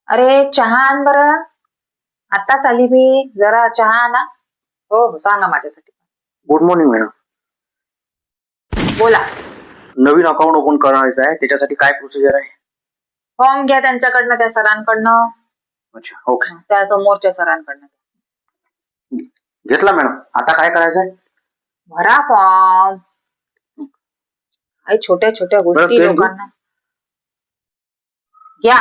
अरे चहा आण बरं. आत्ताच आली मी. जरा चहा आणा. हो हो सांगा माझ्यासाठी. Good morning madam. बोला. नवीन अकाउंट ओपन करायचं आहे, त्याच्यासाठी काय प्रोसिजर आहे? फॉर्म घ्या त्यांच्याकडनं, त्या सरांकडनं. अच्छा ओके. त्या समोरच्या सरांकडनं घेतला मॅडम. आता काय करायचं आहे? भरा फॉर्म. काही छोट्या छोट्या गोष्टी पेन घेऊ? लोकांना घ्या.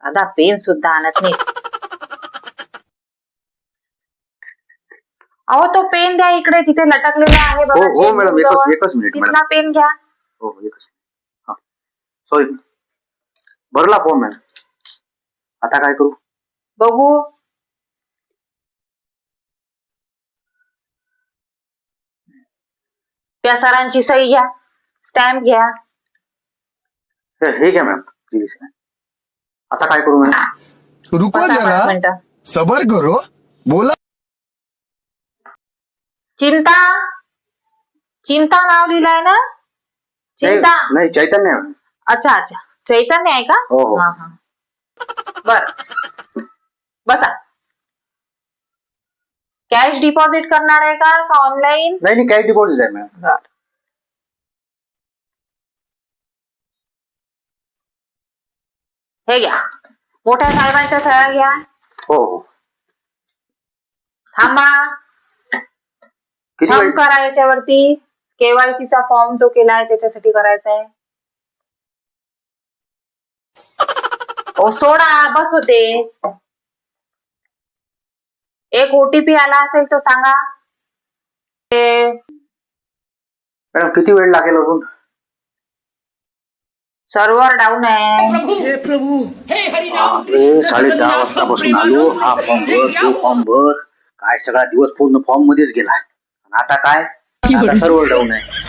साधा पेन सुद्धा आणत नाही. अहो तो पेन द्या इकडे, तिथे लटकलेला आहे बघा. हो मॅडम, एकच मिनिट मॅडम. तिथला पेन घ्या. हो एकच. हा सॉरी, भरला फॉर्म मॅडम. आता काय करू? बघू. त्या सरांची सही घ्या, स्टॅम्प घ्या. हे घ्या मॅडम, प्लीज. आता काय करू मॅडम? रुको बसा जरा, 5 मिनिटं. सबर करो, बोला. चिंता, चिंता नाव लिहिलंय ना? चिंता नाही, चैतन्य मॅडम. अच्छा अच्छा, चैतन्य आहे का? हो हो. हा हा. बर, बसा. कॅश डिपॉझिट करणार आहे का ऑनलाईन? नाही, कॅश डिपॉझिट आहे मॅडम. बर. हे घ्या, मोठ्या साहेबांच्या सह्या घ्या. हो हो. थांबा. किती थंब वेळ? करा याच्यावरती. केवायसी चा फॉर्म जो केलाय त्याच्यासाठी करायचा आहे. ओ सोडा, बस होते. एक ओटीपी आला असेल तो सांगा. मॅडम किती वेळ लागेल अजून? सर्व्हर डाऊन आहे. बापरे, 10:30 वाजतापासून आलो. हा फॉर्म भर, तो फॉर्म भर. काय सगळा दिवस पूर्ण फॉर्म मध्येच गेला. आता काय? आता सर्व्हर डाऊन आहे.